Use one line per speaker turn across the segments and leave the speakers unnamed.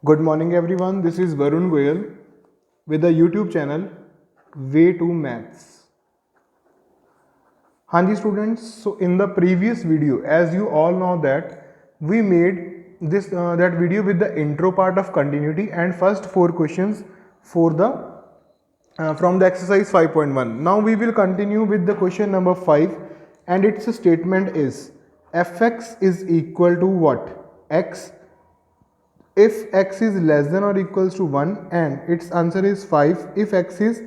Good morning, everyone. This is Varun Goyal with the YouTube channel Way to Maths. Hanji students, so in the previous video, as you all know that we made this that video with the intro part of continuity and first four questions for the from the exercise 5.1. Now we will continue with the question number 5 and its statement is fx is equal to what? X if x is less than or equals to 1 and its answer is 5 if x is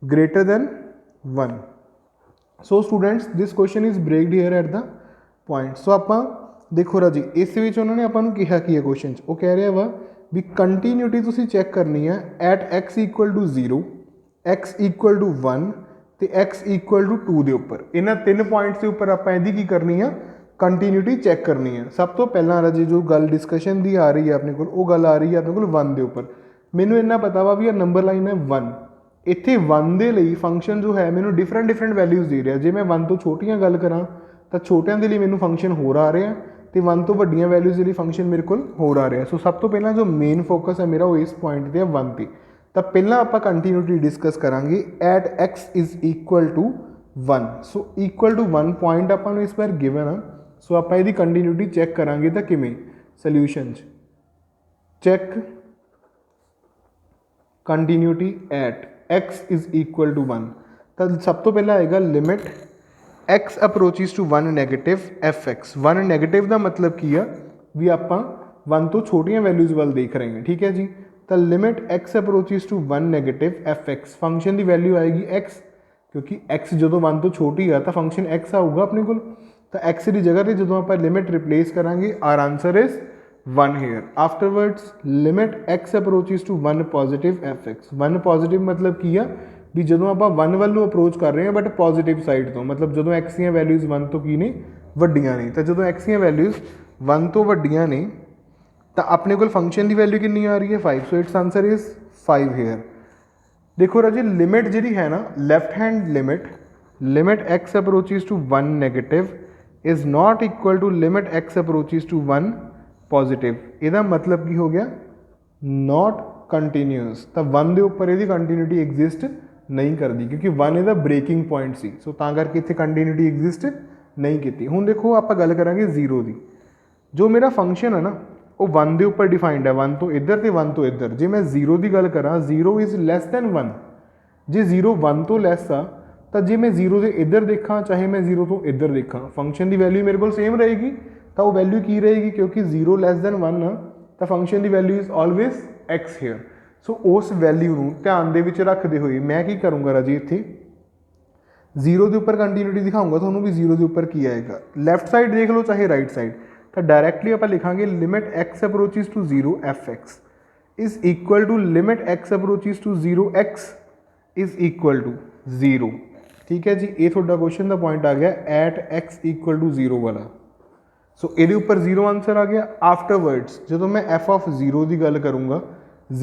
greater than 1. So students, this question is breaked here at the point. So ਆਪਾਂ ਦੇਖੋ ਰਾਜੀ ਇਸ ਵਿੱਚ ਉਹਨਾਂ ਨੇ ਆਪਾਂ ਨੂੰ ਕਿਹਾ ਕੀ ਹੈ ਕੁਐਸਚਨ 'ਚ ਉਹ ਕਹਿ ਰਿਹਾ ਵਾ ਵੀ ਕੰਟੀਨਿਊਟੀ ਤੁਸੀਂ ਚੈੱਕ ਕਰਨੀ ਹੈ at x equal to 0 x equal to 1 ਤੇ x ਇਕੁਅਲ ਟੂ 2 ਦੇ ਉੱਪਰ ਇਹਨਾਂ ਤਿੰਨ ਪੁਆਇੰਟਸ ਦੇ ਉੱਪਰ ਆਪਾਂ ਇਹਦੀ ਕੀ ਕਰਨੀ ਆ ਕੰਟੀਨਿਊਟੀ ਚੈੱਕ ਕਰਨੀ ਹੈ। ਸਭ ਤੋਂ ਪਹਿਲਾਂ ਰਾਜੀ ਜੋ ਗੱਲ ਡਿਸਕਸ਼ਨ ਦੀ ਆ ਰਹੀ ਹੈ ਆਪਣੇ ਕੋਲ ਉਹ ਗੱਲ ਆ ਰਹੀ ਹੈ ਆਪਣੇ ਕੋਲ 1 ਦੇ ਉੱਪਰ। ਮੈਨੂੰ ਇੰਨਾ ਪਤਾ ਵਾ ਵੀ ਇਹ ਨੰਬਰ ਲਾਈਨ ਹੈ 1 ਇੱਥੇ 1 ਦੇ ਲਈ ਫੰਕਸ਼ਨ ਜੋ ਹੈ ਮੈਨੂੰ ਡਿਫਰੈਂਟ ਵੈਲਿਊਜ਼ ਦੇ ਰਿਹਾ। ਜੇ ਮੈਂ 1 ਤੋਂ ਛੋਟੀਆਂ ਗੱਲ ਕਰਾਂ ਤਾਂ ਛੋਟਿਆਂ ਦੇ ਲਈ ਮੈਨੂੰ ਫੰਕਸ਼ਨ ਹੋਰ ਆ ਰਿਹਾ ਤੇ 1 ਤੋਂ ਵੱਡੀਆਂ ਵੈਲਿਊਜ਼ ਦੇ ਲਈ ਫੰਕਸ਼ਨ ਮੇਰੇ ਕੋਲ ਹੋਰ ਆ ਰਿਹਾ। ਸੋ ਸਭ ਤੋਂ ਪਹਿਲਾਂ ਜੋ ਮੇਨ ਫੋਕਸ ਹੈ ਮੇਰਾ ਉਹ ਇਸ ਪੁਆਇੰਟ ਤੇ ਹੈ 1 ਤੇ। ਤਾਂ ਪਹਿਲਾਂ ਆਪਾਂ ਕੰਟੀਨਿਊਟੀ ਡਿਸਕਸ ਕਰਾਂਗੇ at x is equal to 1। So equal to 1 point ਆਪਾਂ ਨੂੰ ਇਸ ਵਾਰ ਗਿਵਨ ਆ। ਸੋ ਆਪਾਂ ਇਹਦੀ ਕੰਟੀਨਿਊਟੀ ਚੈੱਕ ਕਰਾਂਗੇ ਤਾਂ ਕਿਵੇਂ ਸੋਲਿਊਸ਼ਨ 'ਚ check continuity at x is equal to 1 ਤਾਂ ਸਭ ਤੋਂ ਪਹਿਲਾਂ ਆਏਗਾ limit x approaches to 1 negative fx। 1 negative ਦਾ ਮਤਲਬ ਕੀ ਆ ਵੀ ਆਪਾਂ 1 ਤੋਂ ਛੋਟੀਆਂ ਵੈਲਿਊਜ਼ ਵੱਲ ਦੇਖ ਰਹੇ ਹਾਂ, ਠੀਕ ਹੈ ਜੀ। ਤਾਂ limit x approaches to 1 negative fx function ਦੀ ਵੈਲਿਊ ਆਏਗੀ x ਕਿਉਂਕਿ x ਜਦੋਂ 1 ਤੋਂ ਛੋਟੀ ਆ ਤਾਂ ਫੰਕਸ਼ਨ x ਆਊਗਾ ਆਪਣੇ ਕੋਲ। ਤਾਂ x ਦੀ ਜਗ੍ਹਾ 'ਤੇ ਜਦੋਂ ਆਪਾਂ ਲਿਮਿਟ ਰਿਪਲੇਸ ਕਰਾਂਗੇ our answer is 1 here. Afterwards limit x approaches to 1 positive fx। 1 positive मतलब ਕੀ ਆ ਵੀ ਜਦੋਂ ਆਪਾਂ 1 ਵੱਲ ਨੂੰ ਅਪਰੋਚ ਕਰ ਰਹੇ ਹਾਂ ਬਟ ਪੋਜ਼ਿਟਿਵ ਸਾਈਡ ਤੋਂ, ਮਤਲਬ ਜਦੋਂ x ਦੀਆਂ ਵੈਲਿਊਜ਼ 1 ਤੋਂ ਕੀ ਨੇ ਵੱਡੀਆਂ ਨੇ। ਤਾਂ ਜਦੋਂ x ਦੀਆਂ ਵੈਲਿਊਜ਼ 1 ਤੋਂ ਵੱਡੀਆਂ ਨੇ ਤਾਂ ਆਪਣੇ ਕੋਲ ਫੰਕਸ਼ਨ ਦੀ ਵੈਲਿਊ ਕਿੰਨੀ ਆ ਰਹੀ ਹੈ 5। So it's answer is 5 here। ਦੇਖੋ ਰਾਜੇ ਲਿਮਿਟ ਜਿਹੜੀ ਹੈ ਨਾ left hand limit x approaches to 1 negative is not equal to limit x approaches to 1 positive. ਇਹਦਾ ਮਤਲਬ ਕੀ ਹੋ ਗਿਆ ਨੋਟ ਕੰਟੀਨਿਊਸ। ਤਾਂ 1 ਦੇ ਉੱਪਰ ਇਹਦੀ ਕੰਟੀਨਿਊਟੀ ਐਗਜ਼ਿਸਟ ਨਹੀਂ ਕਰਦੀ ਕਿਉਂਕਿ 1 ਇਹਦਾ ਬ੍ਰੇਕਿੰਗ ਪੁਆਇੰਟ ਸੀ। ਸੋ ਤਾਂ ਕਰਕੇ ਇੱਥੇ ਕੰਟੀਨਿਊਟੀ ਐਗਜ਼ਿਸਟ ਨਹੀਂ ਕੀਤੀ। ਹੁਣ ਦੇਖੋ ਆਪਾਂ ਗੱਲ ਕਰਾਂਗੇ 0 ਦੀ। ਜੋ ਮੇਰਾ ਫੰਕਸ਼ਨ ਹੈ ਨਾ ਉਹ 1 ਦੇ ਉੱਪਰ ਡਿਫਾਈਨਡ ਹੈ 1 ਤੋਂ ਇੱਧਰ ਤੇ 1 ਤੋਂ ਇੱਧਰ। ਜੇ ਮੈਂ 0 ਦੀ ਗੱਲ ਕਰਾਂ 0 ਇਜ਼ ਲੈਸ ਦੈਨ 1। ਜੇ 0 1 ਤੋਂ ਲੈਸ ਆ ਤਾਂ ਜੇ ਮੈਂ 0 ਦੇ ਇੱਧਰ ਦੇਖਾਂ ਚਾਹੇ ਮੈਂ 0 ਤੋਂ ਇੱਧਰ ਦੇਖਾਂ ਫੰਕਸ਼ਨ ਦੀ ਵੈਲਿਊ ਮੇਰੇ ਕੋਲ ਸੇਮ ਰਹੇਗੀ। ਤਾਂ ਉਹ ਵੈਲਿਊ ਕੀ ਰਹੇਗੀ ਕਿਉਂਕਿ 0 ਲੈਸ ਦੈਨ 1 ਆ ਤਾਂ ਫੰਕਸ਼ਨ ਦੀ value is always x here. So ਉਸ ਵੈਲਿਊ ਨੂੰ ਧਿਆਨ ਦੇ ਵਿੱਚ ਰੱਖਦੇ ਹੋਏ ਮੈਂ ਕੀ ਕਰੂੰਗਾ ਰਾਜੀ ਇੱਥੇ 0 ਦੇ ਉੱਪਰ ਕੰਟੀਨਿਊਟੀ ਦਿਖਾਊਂਗਾ ਤੁਹਾਨੂੰ ਵੀ 0 ਦੇ ਉੱਪਰ ਕੀ ਆਏਗਾ। ਲੈਫਟ ਸਾਈਡ ਦੇਖ ਲਓ ਚਾਹੇ ਰਾਈਟ ਸਾਈਡ। ਤਾਂ ਡਾਇਰੈਕਟਲੀ ਆਪਾਂ ਲਿਖਾਂਗੇ limit x approaches to 0 fx is equal to limit x approaches to 0 x is equal to 0। ਠੀਕ ਹੈ ਜੀ, ਇਹ ਤੁਹਾਡਾ ਕੁਐਸਚਨ ਦਾ ਪੁਆਇੰਟ ਆ ਗਿਆ ਐਟ x ਇਕੁਅਲ ਟੂ 0 ਵਾਲਾ। ਸੋ ਇਹਦੇ ਉੱਪਰ 0 ਆਂਸਰ ਆ ਗਿਆ। ਆਫਟਰਵਰਡਸ ਜਦੋਂ ਮੈਂ f ਆਫ 0 ਦੀ ਗੱਲ ਕਰੂੰਗਾ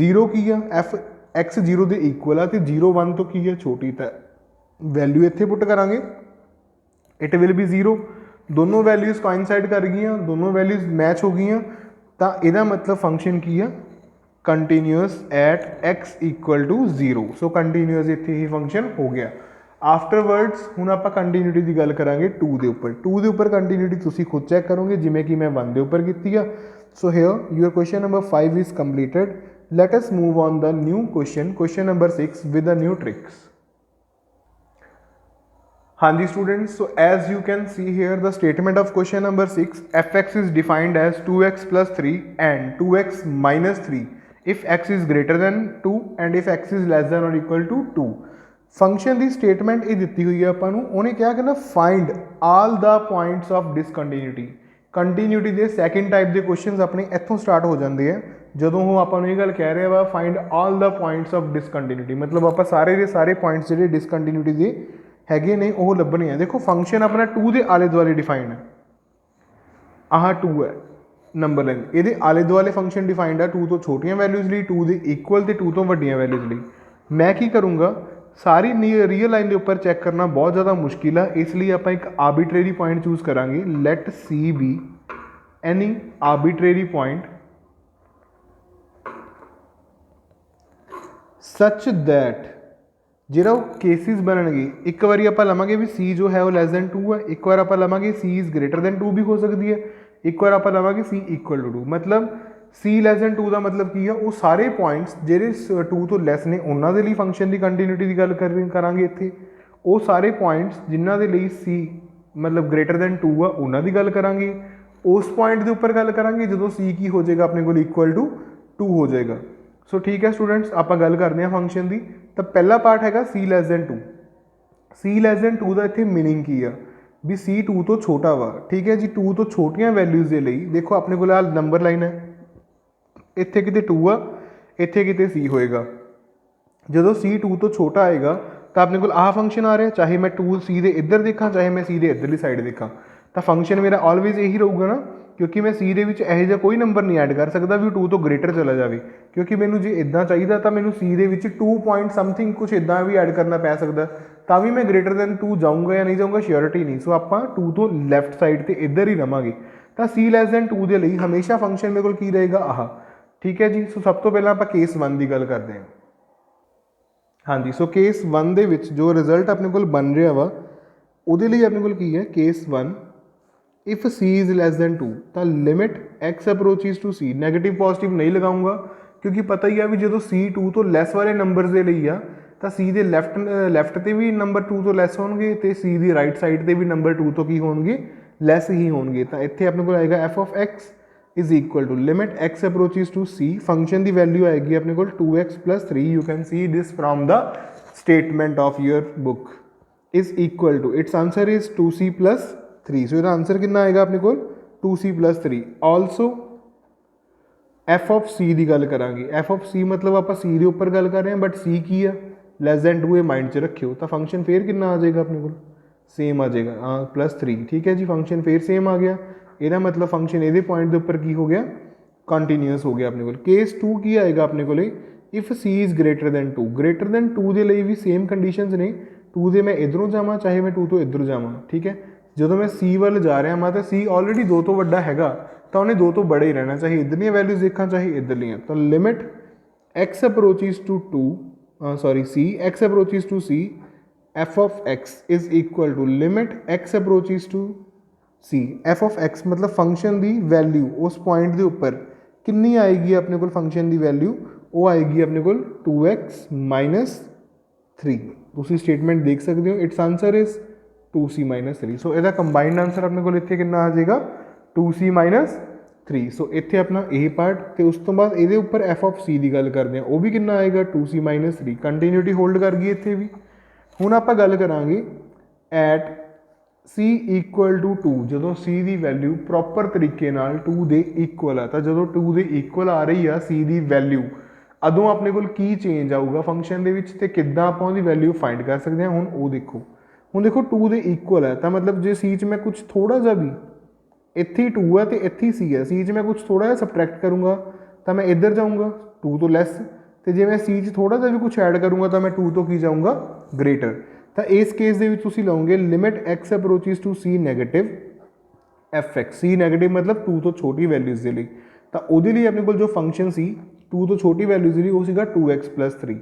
0 ਕੀ ਆ f x 0 ਦੇ ਇਕੁਅਲ ਆ ਤੇ 0 1 ਤੋਂ ਕੀ ਆ ਛੋਟੀ। ਤਾਂ ਵੈਲਿਊ ਇੱਥੇ ਪੁੱਟ ਕਰਾਂਗੇ ਇਟ ਵਿਲ ਬੀ 0। ਦੋਨੋਂ ਵੈਲਿਊਜ਼ ਕੋਇਨਸਾਈਡ ਕਰ ਗਈਆਂ, ਦੋਨੋਂ ਵੈਲਿਊਜ਼ ਮੈਚ ਹੋ ਗਈਆਂ ਤਾਂ ਇਹਦਾ ਮਤਲਬ ਫੰਕਸ਼ਨ ਕੀ ਆ continuous at x equal to 0। So continuous ਇੱਥੇ ਹੀ ਫੰਕਸ਼ਨ ਹੋ ਗਿਆ। ਆਫਟਰਵਰਡਸ ਹੁਣ ਆਪਾਂ ਕੰਟੀਨਿਊਟੀ ਦੀ ਗੱਲ ਕਰਾਂਗੇ 2 ਦੇ ਉੱਪਰ। 2 ਦੇ ਉੱਪਰ ਕੰਟੀਨਿਊਟੀ ਤੁਸੀਂ ਖੁਦ ਚੈੱਕ ਕਰੋਗੇ ਜਿਵੇਂ ਕਿ ਮੈਂ 1 ਦੇ ਉੱਪਰ ਕੀਤੀ ਆ। So here your question number 5 is completed. Let us move on the new question number 6 with a new tricks. ਹਾਂਜੀ students, so as you can see here the statement of question number 6 fx is defined as 2x plus 3 and 2x minus 3 if x is greater than 2 and if x is less than or equal to 2। Function the statement ਇਹ ਦਿੱਤੀ ਹੋਈ ਹੈ ਆਪਾਂ ਨੂੰ। ਉਹਨੇ ਕਿਹਾ ਕਿ ਨਾ find all the points of discontinuity. Continuity ਦੇ ਸੈਕਿੰਡ ਟਾਈਪ ਦੇ ਕੁਐਸਚਨਸ ਆਪਣੇ ਇੱਥੋਂ ਸਟਾਰਟ ਹੋ ਜਾਂਦੇ ਆ ਜਦੋਂ ਉਹ ਆਪਾਂ ਨੂੰ ਇਹ ਗੱਲ ਕਹਿ ਰਿਹਾ ਵਾ find all the points of discontinuity. ਮਤਲਬ ਆਪਾਂ ਸਾਰੇ ਦੇ ਸਾਰੇ ਪੁਆਇੰਟਸ ਜਿਹੜੇ ਡਿਸਕੰਟੀਨਿਊਟੀ ਦੇ ਹੈਗੇ ਨੇ ਉਹ ਲੱਭਣੇ ਆ। ਦੇਖੋ ਫੰਕਸ਼ਨ ਆਪਣਾ 2 ਦੇ ਆਲੇ ਦੁਆਲੇ ਡਿਫਾਈਨ ਹੈ। ਆਹ 2 ਹੈ ਨੰਬਰ ਲਾਈਨ, ਇਹਦੇ ਆਲੇ ਦੁਆਲੇ ਫੰਕਸ਼ਨ ਡਿਫਾਈਨਡ ਆ 2 ਤੋਂ ਛੋਟੀਆਂ ਵੈਲਿਊਜ਼ ਲਈ, 2 ਦੇ ਇਕੁਅਲ ਤੇ 2 ਤੋਂ ਵੱਡੀਆਂ ਵੈਲਿਊਜ਼ ਲਈ। ਮੈਂ ਕੀ ਕਰੂੰਗਾ ਸਾਰੀ ਰੀਅਲ ਲਾਈਨ ਦੇ ਉੱਪਰ ਚੈੱਕ ਕਰਨਾ ਬਹੁਤ ਜ਼ਿਆਦਾ ਮੁਸ਼ਕਿਲ ਆ, ਇਸ ਲਈ ਆਪਾਂ ਇੱਕ ਆਰਬਿਟਰੇਰੀ ਪੁਆਇੰਟ ਚੂਜ਼ ਕਰਾਂਗੇ। ਲੈਟ C ਬੀ ਐਨੀ ਆਰਬਿਟਰੇਰੀ ਪੁਆਇੰਟ ਸੱਚ ਦੈਟ ਜਿਹੜਾ ਉਹ ਕੇਸਿਸ ਬਣਨਗੇ, ਇੱਕ ਵਾਰੀ ਆਪਾਂ ਲਵਾਂਗੇ ਵੀ ਸੀ ਜੋ ਹੈ ਉਹ ਲੈਸ ਦੈਨ 2 ਹੈ, ਇੱਕ ਵਾਰ ਆਪਾਂ ਲਵਾਂਗੇ ਸੀ ਇਜ਼ ਗ੍ਰੇਟਰ ਦੈਨ 2 ਵੀ ਹੋ ਸਕਦੀ ਹੈ, ਇੱਕ ਵਾਰ ਆਪਾਂ ਲਵਾਂਗੇ ਸੀ ਇਕੁਅਲ ਟੂ 2। ਮਤਲਬ ਸੀ ਲੈਸ ਦੈਨ 2 ਦਾ ਮਤਲਬ ਕੀ ਆ, ਉਹ ਸਾਰੇ ਪੁਆਇੰਟਸ ਜਿਹੜੇ 2 ਤੋਂ ਲੈਸ ਨੇ ਉਹਨਾਂ ਦੇ ਲਈ ਫੰਕਸ਼ਨ ਦੀ ਕੰਟੀਨਿਊਟੀ ਦੀ ਗੱਲ ਕਰਾਂਗੇ ਇੱਥੇ। ਉਹ ਸਾਰੇ ਪੁਆਇੰਟਸ ਜਿਨ੍ਹਾਂ ਦੇ ਲਈ ਸੀ ਮਤਲਬ ਗ੍ਰੇਟਰ ਦੈਨ 2 ਆ ਉਹਨਾਂ ਦੀ ਗੱਲ ਕਰਾਂਗੇ। ਉਸ ਪੁਆਇੰਟ ਦੇ ਉੱਪਰ ਗੱਲ ਕਰਾਂਗੇ ਜਦੋਂ ਸੀ ਕੀ ਹੋ ਜਾਏਗਾ ਆਪਣੇ ਕੋਲ ਇਕੁਅਲ ਟੂ 2 ਹੋ ਜਾਏਗਾ। ਸੋ ਠੀਕ ਹੈ ਸਟੂਡੈਂਟਸ, ਆਪਾਂ ਗੱਲ ਕਰਦੇ ਹਾਂ ਫੰਕਸ਼ਨ ਦੀ। ਤਾਂ ਪਹਿਲਾ ਪਾਰਟ ਹੈਗਾ ਸੀ ਲੈਸ ਦੈਨ 2। ਸੀ ਲੈਸ ਦੈਨ 2 ਦਾ ਇੱਥੇ ਮੀਨਿੰਗ ਕੀ ਆ ਵੀ ਸੀ 2 ਤੋਂ ਛੋਟਾ ਵਾ। ਠੀਕ ਹੈ ਜੀ, 2 ਤੋਂ ਛੋਟੀਆਂ ਵੈਲਿਊਜ਼ ਦੇ ਲਈ ਦੇਖੋ ਆਪਣੇ ਕੋਲ ਆਹ ਨੰਬਰ ਲਾਈਨ ਹੈ, ਇੱਥੇ ਕਿਤੇ 2 ਆ, ਇੱਥੇ ਕਿਤੇ ਸੀ ਹੋਏਗਾ। ਜਦੋਂ ਸੀ 2 ਤੋਂ ਛੋਟਾ ਆਏਗਾ ਤਾਂ ਆਪਣੇ ਕੋਲ ਆਹ ਫੰਕਸ਼ਨ ਆ ਰਿਹਾ, ਚਾਹੇ ਮੈਂ 2 ਸੀ ਦੇ ਇੱਧਰ ਦੇਖਾਂ ਚਾਹੇ ਮੈਂ ਸੀ ਦੇ ਇੱਧਰਲੀ ਸਾਈਡ ਦੇਖਾਂ, ਤਾਂ ਫੰਕਸ਼ਨ ਮੇਰਾ ਆਲਵੇਜ਼ ਇਹੀ ਰਹੂਗਾ ਨਾ, ਕਿਉਂਕਿ ਮੈਂ ਸੀ ਦੇ ਵਿੱਚ ਇਹੋ ਜਿਹਾ ਕੋਈ ਨੰਬਰ ਨਹੀਂ ਐਡ ਕਰ ਸਕਦਾ ਵੀ 2 ਤੋਂ ਗ੍ਰੇਟਰ ਚਲਾ ਜਾਵੇ। ਕਿਉਂਕਿ ਮੈਨੂੰ ਜੇ ਇੱਦਾਂ ਚਾਹੀਦਾ ਤਾਂ ਮੈਨੂੰ ਸੀ ਦੇ ਵਿੱਚ 2 ਪੁਆਇੰਟ ਸਮਥਿੰਗ ਕੁਛ ਇੱਦਾਂ ਵੀ ਐਡ ਕਰਨਾ ਪੈ ਸਕਦਾ, ਤਾਂ ਵੀ ਮੈਂ ਗ੍ਰੇਟਰ ਦੈਨ 2 ਜਾਊਂਗਾ ਜਾਂ ਨਹੀਂ ਜਾਊਂਗਾ ਸ਼ਿਓਰਿਟੀ ਨਹੀਂ। ਸੋ ਆਪਾਂ 2 ਤੋਂ ਲੈਫਟ ਸਾਈਡ 'ਤੇ ਇੱਧਰ ਹੀ ਰਵਾਂਗੇ। ਤਾਂ ਸੀ ਲੈਸ ਦੈਨ 2 ਦੇ ਲਈ ਹਮੇਸ਼ਾ ਫੰਕਸ਼ਨ ਮੇਰੇ ਕੋਲ ਕੀ ਰਹੇਗਾ, ਆਹ। ਠੀਕ ਹੈ ਜੀ, ਸੋ ਸਭ ਤੋਂ ਪਹਿਲਾਂ ਆਪਾਂ ਕੇਸ 1 ਦੀ ਗੱਲ ਕਰਦੇ ਹਾਂ। ਹਾਂਜੀ, ਸੋ ਕੇਸ 1 ਦੇ ਵਿੱਚ ਜੋ ਰਿਜ਼ਲਟ ਆਪਣੇ ਕੋਲ ਬਣ ਰਿਹਾ ਵਾ ਉਹਦੇ ਲਈ ਆਪਣੇ ਕੋਲ ਕੀ ਹੈ, case 1 if c is less than 2 ਤਾਂ limit x approaches to c. Negative positive ਨਹੀਂ ਲਗਾਊਂਗਾ ਕਿਉਂਕਿ ਪਤਾ ਹੀ ਆ ਵੀ ਜਦੋਂ ਸੀ 2 ਤੋਂ ਲੈਸ ਵਾਲੇ ਨੰਬਰਸ ਦੇ ਲਈ ਆ ਤਾਂ ਸੀ ਦੇ ਲੈਫਟ 'ਤੇ ਵੀ ਨੰਬਰ 2 ਤੋਂ ਲੈਸ ਹੋਣਗੇ ਅਤੇ ਸੀ ਦੀ ਰਾਈਟ ਸਾਈਡ 'ਤੇ ਵੀ ਨੰਬਰ 2 ਤੋਂ ਕੀ ਹੋਣਗੇ, ਲੈਸ ਹੀ ਹੋਣਗੇ। ਤਾਂ ਇੱਥੇ ਆਪਣੇ ਕੋਲ ਆਏਗਾ f of x is equal to limit x approaches to c, function ਦੀ value ਆਏਗੀ ਆਪਣੇ ਕੋਲ 2x plus 3, you can see this from the statement of your book, is equal to, its answer is 2c plus 3। so ਇਹਦਾ answer ਕਿੰਨਾ ਆਏਗਾ ਆਪਣੇ ਕੋਲ 2c plus 3। also f of c ਦੀ ਗੱਲ ਕਰਾਂਗੇ। f of c ਮਤਲਬ ਆਪਾਂ c ਦੇ ਉੱਪਰ ਗੱਲ ਕਰ ਰਹੇ ਹਾਂ, ਬਟ c ਕੀ ਆ, ਲੈਸ ਦੈਨ 2 ਇਹ ਮਾਈਂਡ 'ਚ ਰੱਖਿਓ। ਤਾਂ ਫੰਕਸ਼ਨ ਫੇਰ ਕਿੰਨਾ ਆ ਜਾਏਗਾ ਆਪਣੇ ਕੋਲ, ਸੇਮ ਆ ਜਾਏਗਾ ਪਲੱਸ 3। ਠੀਕ ਹੈ ਜੀ, ਫੰਕਸ਼ਨ ਫੇਰ ਸੇਮ ਆ ਗਿਆ। ਇਹਦਾ ਮਤਲਬ ਫੰਕਸ਼ਨ ਇਹਦੇ ਪੁਆਇੰਟ ਦੇ ਉੱਪਰ ਕੀ ਹੋ ਗਿਆ, ਕੰਟੀਨਿਊਸ ਹੋ ਗਿਆ ਆਪਣੇ ਕੋਲ। ਕੇਸ 2 ਕੀ ਆਏਗਾ ਆਪਣੇ ਕੋਲੇ, if c is greater then 2। Greater then 2 ਦੇ ਲਈ ਵੀ ਸੇਮ ਕੰਡੀਸ਼ਨਸ ਨੇ, 2 ਦੇ ਮੈਂ ਇੱਧਰੋਂ ਜਾਵਾਂ ਚਾਹੇ ਮੈਂ 2 ਤੋਂ ਇੱਧਰ ਜਾਵਾਂ। ਠੀਕ ਹੈ, ਜਦੋਂ ਮੈਂ ਸੀ ਵੱਲ ਜਾ ਰਿਹਾ ਮੈਂ ਤਾਂ ਸੀ ਆਲਰੇਡੀ 2 ਤੋਂ ਵੱਡਾ ਹੈਗਾ ਤਾਂ ਉਹਨੇ 2 ਤੋਂ ਬੜਾ ਹੀ ਰਹਿਣਾ, ਚਾਹੇ ਇੱਧਰਲੀਆਂ ਵੈਲਿਊਜ਼ ਦੇਖਾਂ ਚਾਹੇ ਇੱਧਰਲੀਆਂ। ਤਾਂ limit x approaches to 2 c x approaches to c f of x is equal to limit x approaches to c. F of x ਮਤਲਬ ਫੰਕਸ਼ਨ ਦੀ ਵੈਲਿਊ ਉਸ ਪੁਆਇੰਟ ਦੇ ਉੱਪਰ ਕਿੰਨੀ ਆਏਗੀ ਆਪਣੇ ਕੋਲ, ਫੰਕਸ਼ਨ ਦੀ ਵੈਲਿਊ ਉਹ ਆਏਗੀ ਆਪਣੇ ਕੋਲ 2x minus 3। ਤੁਸੀਂ ਸਟੇਟਮੈਂਟ ਦੇਖ ਸਕਦੇ ਹੋ, it's answer is 2c minus 3। ਸੋ ਇਹਦਾ ਕੰਬਾਈਨਡ ਆਨਸਰ ਆਪਣੇ ਕੋਲ ਇੱਥੇ ਕਿੰਨਾ ਆ ਜਾਏਗਾ, 2c minus 3। ਸੋ ਇੱਥੇ ਆਪਣਾ ਇਹ ਪਾਰਟ ਤੇ ਉਸ ਤੋਂ ਬਾਅਦ ਇਹਦੇ ਉੱਪਰ ਐਫ ਆਫ ਸੀ ਦੀ ਗੱਲ ਕਰਦੇ ਹਾਂ, ਉਹ ਵੀ ਕਿੰਨਾ ਆਏਗਾ 2c minus 3। ਕੰਟੀਨਿਊਟੀ ਹੋਲਡ ਕਰ ਗਈ ਇੱਥੇ ਵੀ। ਹੁਣ ਆਪਾਂ ਗੱਲ ਕਰਾਂਗੇ ਐਟ c ਇਕੁਅਲ ਟੂ 2, ਜਦੋਂ c ਦੀ ਵੈਲਿਊ ਪ੍ਰੋਪਰ ਤਰੀਕੇ ਨਾਲ 2 ਦੇ ਇਕੁਅਲ ਆ। ਤਾਂ ਜਦੋਂ 2 ਦੇ ਇਕੁਅਲ ਆ ਰਹੀ ਆ c ਦੀ ਵੈਲਿਊ, ਉਦੋਂ ਆਪਣੇ ਕੋਲ ਕੀ ਚੇਂਜ ਆਊਗਾ ਫੰਕਸ਼ਨ ਦੇ ਵਿੱਚ ਤੇ ਕਿੱਦਾਂ ਆਪਾਂ ਉਹਦੀ ਵੈਲਿਊ ਫਾਈਂਡ ਕਰ ਸਕਦੇ ਹਾਂ। ਹੁਣ ਉਹ ਦੇਖੋ, ਹੁਣ ਦੇਖੋ 2 ਦੇ ਇਕੁਅਲ ਹੈ ਤਾਂ ਮਤਲਬ ਜੇ c 'ਚ ਮੈਂ ਕੁਛ ਥੋੜ੍ਹਾ ਜਿਹਾ ਵੀ, ਇੱਥੇ 2 ਹੈ ਅਤੇ ਇੱਥੇ c ਹੈ, c 'ਚ ਮੈਂ ਕੁਛ ਥੋੜ੍ਹਾ ਜਿਹਾ ਸਬਟਰੈਕਟ ਕਰੂੰਗਾ ਤਾਂ ਮੈਂ ਇੱਧਰ ਜਾਊਂਗਾ 2 ਤੋਂ ਲੈਸ, ਅਤੇ ਜੇ ਮੈਂ c 'ਚ ਥੋੜ੍ਹਾ ਜਿਹਾ ਵੀ ਕੁਛ ਐਡ ਕਰੂੰਗਾ ਤਾਂ ਮੈਂ 2 ਤੋਂ ਕੀ ਜਾਊਂਗਾ, ਗ੍ਰੇਟਰ। ਤਾਂ ਇਸ ਕੇਸ ਦੇ ਵਿੱਚ ਤੁਸੀਂ ਲਓਗੇ limit x approaches to c negative f x. C negative ਮਤਲਬ 2 ਤੋਂ ਛੋਟੀ ਵੈਲਿਊਜ਼ ਦੇ ਲਈ, ਤਾਂ ਉਹਦੇ ਲਈ ਆਪਣੇ ਕੋਲ ਜੋ ਫੰਕਸ਼ਨ ਸੀ 2 ਤੋਂ ਛੋਟੀ ਵੈਲਿਊਜ਼ ਦੇ ਲਈ ਉਹ ਸੀਗਾ 2x plus 3।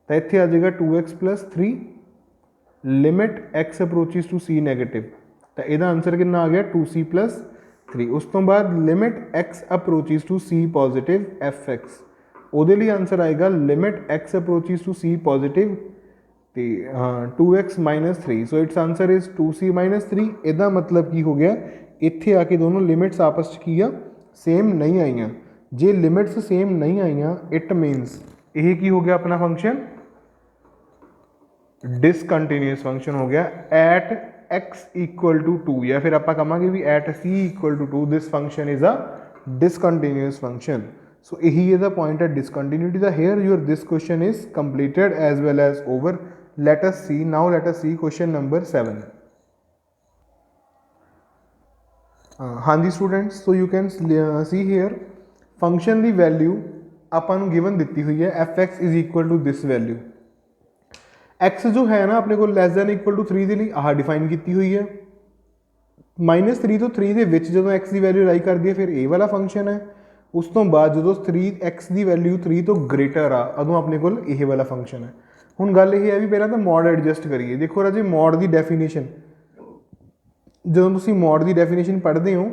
ਤਾਂ ਇੱਥੇ ਆ ਜਾਏਗਾ 2x plus 3 limit x approaches to c negative. ਤਾਂ ਇਹਦਾ ਆਨਸਰ ਕਿੰਨਾ ਆ ਗਿਆ 2c plus 3। ਉਸ ਤੋਂ ਬਾਅਦ limit x approaches to c positive f x, ਉਹਦੇ ਲਈ ਆਨਸਰ ਆਏਗਾ limit x approaches to c positive ਤੇ 2x minus 3। So it's answer is 2c minus 3। ਇਹਦਾ ਮਤਲਬ ਕੀ ਹੋ ਗਿਆ, ਇੱਥੇ ਆ ਕੇ ਦੋਨੋਂ ਲਿਮਿਟਸ ਆਪਸ 'ਚ ਕੀ ਆ, ਸੇਮ ਨਹੀਂ ਆਈਆਂ। ਜੇ ਲਿਮਿਟਸ ਸੇਮ ਨਹੀਂ ਆਈਆਂ ਇਟ ਮੀਨਸ ਇਹ ਕੀ ਹੋ ਗਿਆ ਆਪਣਾ ਫੰਕਸ਼ਨ, ਡਿਸਕੰਟੀਨਿਊਸ ਫੰਕਸ਼ਨ ਹੋ ਗਿਆ ਐਟ x ਇਕੁਅਲ ਟੂ 2, ਜਾਂ ਫਿਰ ਆਪਾਂ ਕਹਾਂਗੇ ਵੀ at c equal to 2 this function is a discontinuous function. So ਇਹੀ ਇਹਦਾ ਪੁਆਇੰਟ ਹੈ ਡਿਸਕੰਟੀਨਿਊਟੀ ਦਾ। Here your this question is completed as well as over. let us see now, let us see question number 7। ਹਾਂਜੀ students, so you can see here function ਦੀ value ਆਪਾਂ ਨੂੰ given ਦਿੱਤੀ ਹੋਈ ਹੈ f x is equal to this value. X ਜੋ ਹੈ ਨਾ ਆਪਣੇ ਕੋਲ ਲੈਸ ਦੈਨ ਇਕੁਅਲ ਟੂ 3 ਦੇ ਲਈ ਆਹ ਡਿਫਾਈਨ ਕੀਤੀ ਹੋਈ ਹੈ। -3 ਤੋਂ 3 ਦੇ ਵਿੱਚ ਜਦੋਂ ਐਕਸ ਦੀ ਵੈਲਿਊ ਲਾਈ ਕਰਦੀ ਹੈ ਫਿਰ ਇਹ ਵਾਲਾ ਫੰਕਸ਼ਨ ਹੈ। उस तो बाद जो 3x की वैल्यू 3 तो ग्रेटर आ उदों अपने को यह वाला फंक्शन है। हुण गल यह है भी पहला तो मॉड एडजस्ट करिए। देखो राजे मॉड की डेफिनेशन जो तुम मॉड की डेफिनेशन पढ़ते हो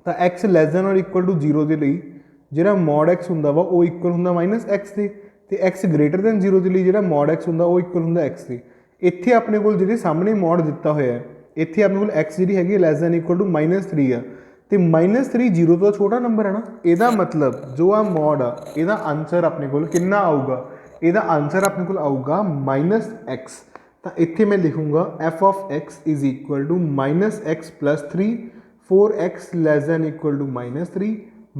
तो एक्स लैस दैन और इक्वल टू 0 के लिए जो मॉड एक्स होंदा वा वो इक्वल होंदा माइनस एक्स के, तो एक्स ग्रेटर दैन 0 के लिए जो मॉड एक्स होंदा वो इक्वल होंदा एक्स के। इत्थे अपने को जो सामने मॉड दिता होया है, इत्थे अपने को एक्स जी हैगी लैस दैन इक्वल टू -3 आ, तो -3 0 तो छोटा नंबर है ना, यदा मतलब जो आ मॉड आ यदा आंसर अपने को कितना आऊगा, यदा आंसर अपने को आऊगा -x। तो इत्थे मैं लिखूँगा f of x is equal to -x + 3 4x less than equal to -3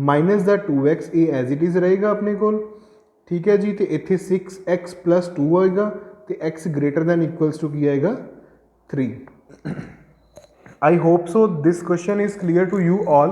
minus the 2x ये एज इट इज़ रहेगा अपने को। ठीक है जी, तो इत्थे 6x + 2 होएगा, तो x greater than equals to की आएगा 3। I hope so this question is clear to you all.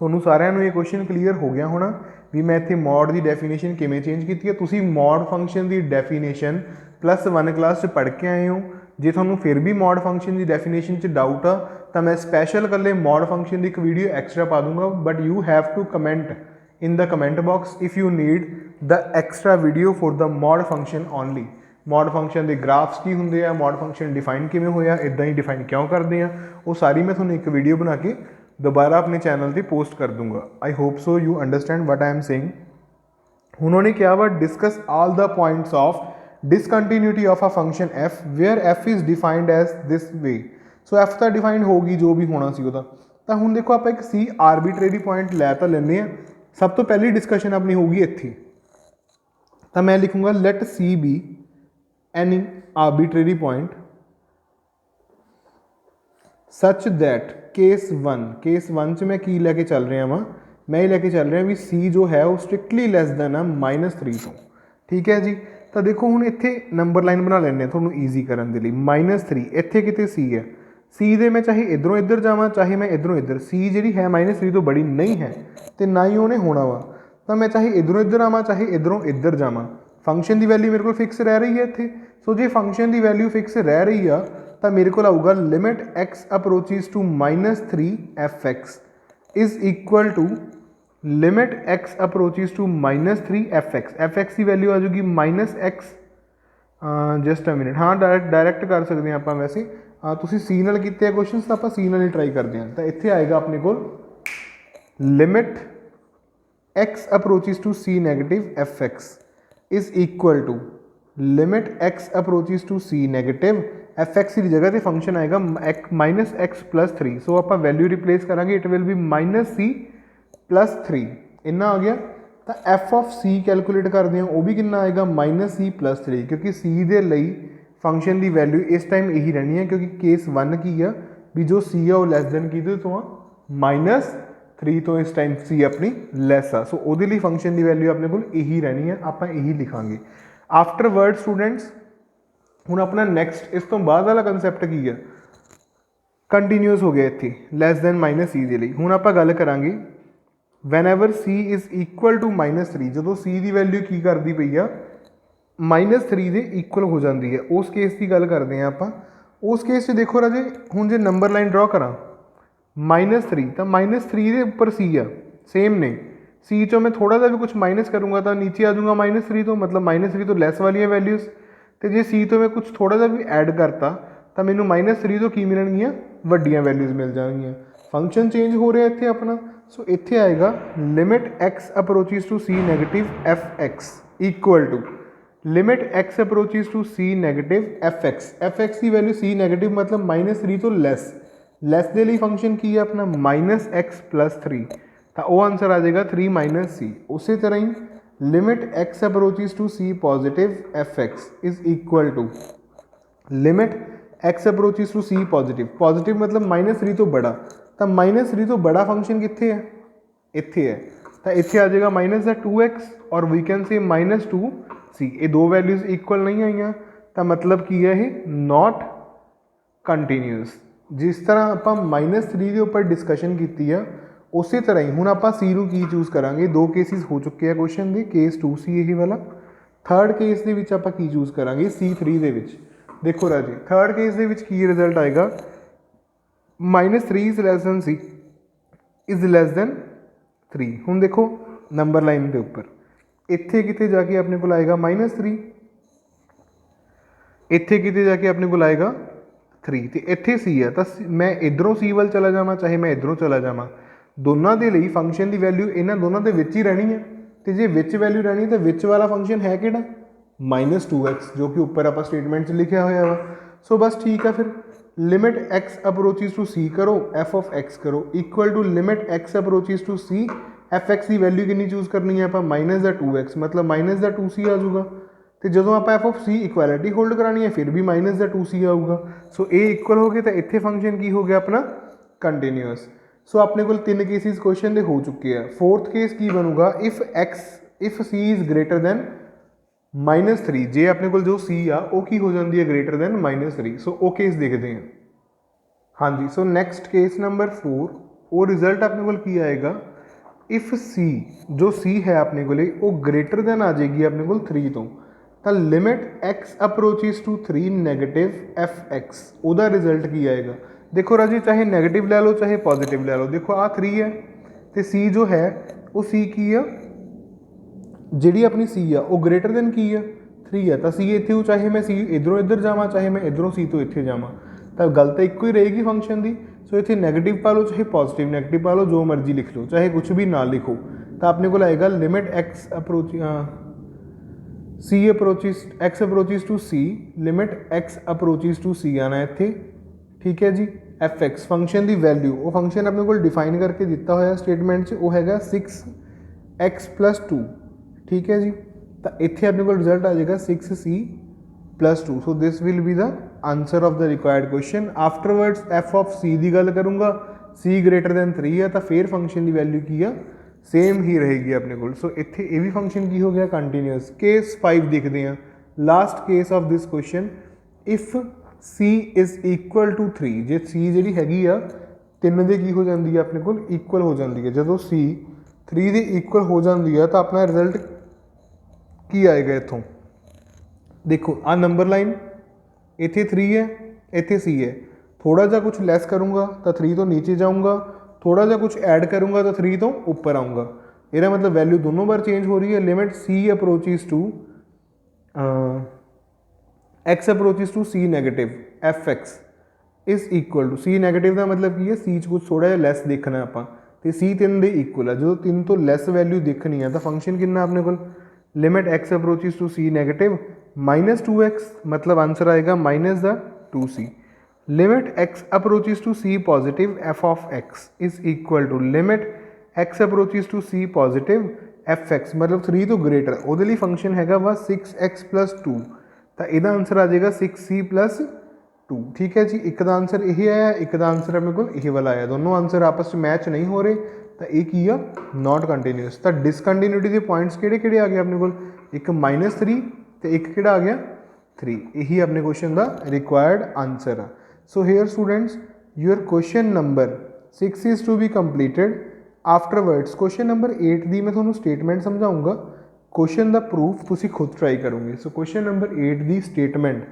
थोनू सारिਆਂ ये क्वेश्चन क्लीयर हो गया होना भी मैं इत्थे मॉड की डेफिनेशन किवें चेंज की है। तुसी मॉड फंक्शन की डेफिनेशन +1 क्लास पढ़ के आए हो। जे थोनू फिर भी मॉड फंक्शन की डेफिनेशन डाउट आ तो मैं स्पैशल कल्ले मॉड फंक्शन की एक वीडियो एक्सट्रा पा दूंगा, but you have to comment in the comment box if you need the extra video for the mod function only. Mod function के graphs की होंगे आ, मॉड फंक्शन डिफाइन किमें होया, इदा ही डिफाइन क्यों करते हैं, वो सारी मैं थोड़ा एक वीडियो बना के दोबारा अपने चैनल पर पोस्ट कर दूंगा। I hope so you understand what I am saying. उन्होंने क्या वा discuss all the points of discontinuity of a function f where f is defined as this way. So f तो डिफाइंड होगी जो भी होना सी। तो हुण देखो आप एक सी आरबीट्रेरी पॉइंट लै तो लेने हैं। सब तो पहली डिस्कशन अपनी होगी इत्थे, तो मैं लिखूँगा let c be any arbitrary point such that case 1 च मैं की लैके चल रहा वा, मैं ये लैके चल रहा भी सी जो है वो स्ट्रिक्टली लैस दैन है -3 तो। ठीक है जी, तो देखो हुण इत्थे नंबर लाइन बना लेने थोड़ा ईजी करने के लिए। -3 इत्थे किते सी है, सी दे मैं चाहे इधरों इधर जावां चाहे मैं इधरों इधर, सी जी है -3 तो बड़ी नहीं है तो ना ही उन्हें होना वा, तो मैं चाहे इधरों इधर आवां चाहे इधरों इधर जावां, फंक्शन की वैल्यू मेरे को फिक्स रह रही है इत्थे। सो जे फंक्शन की वैल्यू फिक्स रह रही है तो मेरे को आऊगा limit x approaches to -3 fx is equal to limit x approaches to -3 fx की वैल्यू आ जाएगी -x। जस्ट अ मिनट, हाँ डायरैक्ट कर सकते हैं आप वैसे। तुसी सी नाल कीते क्वेश्चन तो आप सी नाल ही ट्राई करते हैं। तो इत्थे आएगा अपने को limit x approaches to c negative fx is equal to limit x approaches to c negative fx की जगह तो फंक्शन आएगा -x + 3। सो आप वैल्यू रिप्लेस करांगे, इट विल बी -c + 3 इन्ना आ गया। तो एफ ऑफ सी कैलकुलेट करते हैं, वो भी कितना आएगा -c + 3, क्योंकि सी दे लई फंक्शन की वैल्यू इस टाइम यही रहनी है, क्योंकि केस 1 की है भी जो सी है वो लैस दैन की तो -3 तो इस टाइम सी अपनी लैस आ। सो वो फंक्शन की वैल्यू अपने को यही रहनी है, आप यही लिखांगे। आफ्टर वर्ड स्टूडेंट्स हुण अपना नैक्सट इस तो बाद वाला कंसैप्ट की है, कंटीन्यूअस हो गया इत्थे लैस दैन -c के लिए। हुण आपां गल करांगे whenever c is equal to -3, जो सी की वैल्यू की करती पई आ -3 के इक्वल हो जाती है, उस केस की गल करते हैं आप। उस केस से देखो राजे हुण जे नंबर लाइन ड्रॉ करा -3 तो -3 के उपर सी आ सेम ने, सी चो मैं थोड़ा सा भी कुछ माइनस करूँगा तो नीचे आ जाऊँगा -3 तो, मतलब -3 तो लैस वाली वैल्यूज़, तो जे सी तो मैं कुछ थोड़ा सा भी ऐड करता तो मैनू -3 तो की मिलणगियां वड्डियां वैल्यूज़ मिल जाएंगियां। फंक्शन चेंज हो रहा है इत्थे अपना। सो इत्थे आएगा limit x approaches to c negative fx equal to limit x approaches to c negative fx की वैल्यू सी नेगेटिव मतलब -3 तो लैस के लिए फंक्शन की है अपना -x + 3, तो वो आंसर आ जाएगा 3 - c। उसी तरह ही limit x approaches to c positive fx is equal to limit x approaches to c positive मतलब -3 तो बड़ा, तो -3 तो बड़ा फंक्शन कितने है, इत्थे है, तो इत्थे आ जाएगा -2x और वी कैन से -2c। ये दो वैल्यूज़ इक्वल नहीं आई, तो मतलब की है ये नॉट कंटीन्यूअस। जिस तरह आप -3 के उपर डिस्कशन की है उस तरह ही हूँ आप सी नू की चूज़ करांगे। दो केसिस हो चुके हैं क्वेश्चन के, केस 2c यही वाला। थर्ड केस के विच आपां की चूज़ करांगे C3 दे विच। देखो राजी थर्ड केस के विच की रिजल्ट आएगा -3 is less than c is less than 3। हुण देखो नंबर लाइन के उपर इत्थे किते जाके अपने को आएगा -3, इत्थे किते जाके अपने को आएगा 3 तो इत्थे सी है तो मैं इधरों सी वाल चला जावां चाहे मैं इधरों चला जावां, दोनों के लिए फंक्शन की वैल्यू इन्हां दोनों के विच ही रहनी है। तो जे विच वैल्यू रहनी तो विच वाला फंक्शन है किहड़ा -2x जो कि उपर आप स्टेटमेंट लिखा होया वा। सो बस ठीक है, फिर limit x approaches to c करो f ऑफ x करो equal to limit x approaches to c f x की वैल्यू कितनी चूज करनी है आप -2x मतलब -2c आ जाऊगा। तो जो आप f of c equality hold करानी है फिर भी -2c आऊगा। सो ए इक्वल हो गए तो इतने फंक्शन की हो गया अपना कंटीन्यूअस। सो अपने को 3 केसिस क्वेश्चन के हो चुके हैं। 4th केस की बनूगा if c is greater than -3 जे अपने को जो सी आ वो की हो जाती है ग्रेटर दैन -3। सो वो केस देखते हैं। हाँ जी, सो नैक्सट केस नंबर 4 वो रिजल्ट अपने को की आएगा इफ सी जो सी है अपने को वो ग्रेटर दैन आ जाएगी अपने को 3 तो limit x approaches to 3 negative f x वह रिजल्ट की आएगा। देखो राजी चाहे नैगेटिव लै लो चाहे पॉजिटिव लै लो, देखो आ 3 है तो सी जो है वो सी की है जी अपनी सी आ वो ग्रेटर दैन की है 3 है तो सी इतने चाहे मैं सी इधरों इधर जावा चाहे मैं इधरों सी तो इतने जावा तो गल तो एक ही रहेगी फंक्शन की। सो इतने नैगेटिव पा लो चाहे पॉजिटिव नैगेटिव पा लो जो मर्जी लिख लो चाहे कुछ भी ना लिखो तो अपने को आएगा limit x approach c approaches x approaches to c limit x approaches to c आना इत्थे। ठीक है जी, एफ एक्स फंक्शन की वैल्यू वो फंक्शन अपने को डिफाइन करके दिता होया स्टेटमेंट से वो हैगा 6x+2। ठीक है जी, तो इत्थे अपने को रिजल्ट आ जाएगा 6c+2। So this will be the answer of the required question. Afterwards f of c की गल करूँगा, सी ग्रेटर दैन 3 है तो फिर फंक्शन की वैल्यू की है सेम ही रहेगी अपने को। सो इत्थे ये भी फंक्शन की हो गया कंटीन्यूअस। केस 5 देखते हैं, last case of this question if c is equal to 3 जे सी जी हैगी आ 3 दे की हो जाती है अपने को इक्वल हो जाती है। जो सी 3 दे इक्वल हो जाती है तो अपना रिजल्ट की आएगा इतों। देखो आ नंबर लाइन इतने 3 है इतने सी है, थोड़ा जा कुछ लैस करूँगा तो 3 तो नीचे जाऊँगा, थोड़ा जा कुछ ऐड करूँगा तो 3 तो ऊपर आऊँगा। इसका मतलब वैल्यू दोनों बार चेंज हो रही है। Limit c approaches to x approaches to c negative f x is equal to c negative का मतलब की है सी च कुछ थोड़ा जिहा लैस देखना है आप तो सी 3 दे इक्वल है। जो 3 तो लैस वैल्यू देखनी है तो फंक्शन कितना अपने को limit x approaches to c negative -2x मतलब आंसर आएगा -2c। Limit x approaches to c positive f of x is equal to limit x approaches to c positive f x मतलब 3 तो ग्रेटर वो function हैगा वा 6x+2 तो यदा answer आ जाएगा 6c+2। ठीक है जी, एक का आंसर यही आया एक का आंसर अपने को यही वाला आया, दोनों आंसर आपस में मैच नहीं हो रहे तो एक ही आ नॉट कंटीन्यूअस। तो डिसकंटीन्यूटी के पॉइंट्स किहड़े आ गए अपने को एक -3 तो एक किहड़ा आ गया 3। यही अपने क्वेश्चन का रिक्वायर्ड आंसर है। So here students your question number 6 is to be completed. Afterwards question number 8 की मैं थोड़ा स्टेटमेंट समझाऊंगा, क्वेश्चन का प्रूफ तुसी खुद ट्राई करोगे। सो क्वेश्चन नंबर 8 की स्टेटमेंट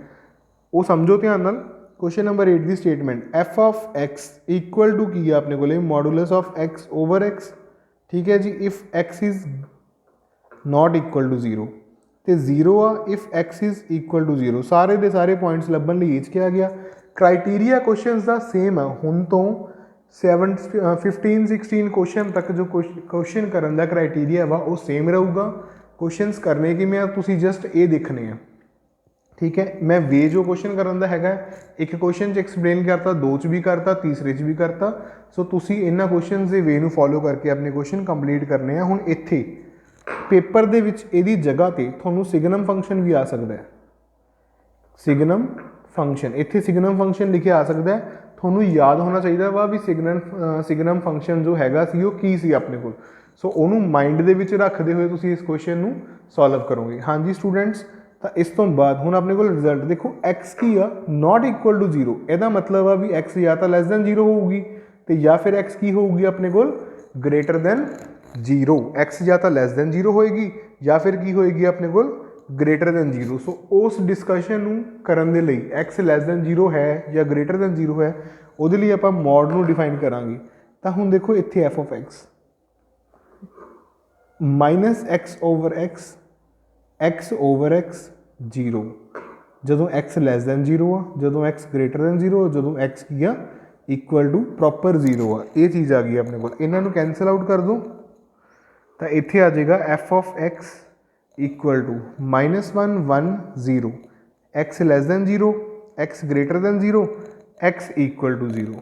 वो समझो ध्यान नाल। क्वेश्चन नंबर 8 की statement f of x equal to की है अपने को modulus of x over x. ठीक है जी, if x is not equal to 0 तो 0 आ if x is equal to 0 सारे के सारे पॉइंट्स लभन लिए ये किया गया। क्राइटेरिया क्वेश्चन का सेम है हुण तो 15-16 क्वेश्चन तक जो क्वेश्चन करने का क्राइटेरिया वा वो सेम रहूगा। क्वेश्चनस करने कि मैं तुसी जस्ट ये देखने हैं। ठीक है, मैं वे जो क्वेश्चन करने का हैगा एक क्वेश्चन एक्सप्लेन करता, 2 च भी करता, तीसरे च भी करता। सो तुसी इन्हां क्वेश्चन के वे फॉलो करके अपने क्वेश्चन कंप्लीट करने हैं। हुण इत्थे पेपर दे विच इहदी जगह ते तुहानूं सिग्नम फंक्शन भी आ सकता है। सिग्नम फंक्शन इत्थे सिग्नम फंक्शन लिखे आ सकता है, थोनू याद होना चाहिए वा भी सिग्नम फंक्शन जो हैगा सी वो की सी अपने को। सो उन्होंने माइंड दे विच रखते हुए तुसी इस क्वेश्चन नू सॉल्व करोगे। हाँ जी स्टूडेंट्स, तो इस तो बाद हुण अपने को रिजल्ट देखो एक्स की आ नॉट इक्वल टू 0 यदा मतलब आ भी एक्स या तो लैस दैन 0 होगी तो या फिर एक्स की होगी अपने को ग्रेटर दैन 0। एक्स या तो लैस दैन 0 होएगी या फिर की होएगी अपने को ग्रेटर दैन 0। सो उस डिस्कशन करने के लिए एक्स लैस दैन 0 है या ग्रेटर दैन 0 है वो आप मॉड को डिफाइन करांगे। तो हुण देखो इत्थे F of x minus x over x over x 0 ਜਦੋਂ x ਲੈਸ ਦੈਨ 0 ਆ, ਜਦੋਂ x ਗ੍ਰੇਟਰ ਦੈਨ 0 ਜਦੋਂ x ਕੀ ਆ ਇਕੁਅਲ ਟੂ ਪ੍ਰੋਪਰ 0 ਆ। ਇਹ ਚੀਜ਼ ਆ ਗਈ ਆਪਣੇ ਕੋਲ। ਇਹਨਾਂ ਨੂੰ ਕੈਂਸਲ ਆਊਟ ਕਰ ਦਿਓ ਤਾਂ ਇੱਥੇ ਆ ਜਾਏਗਾ f of x equal to -1 1 0 x less than 0 x greater than 0 x equal to 0।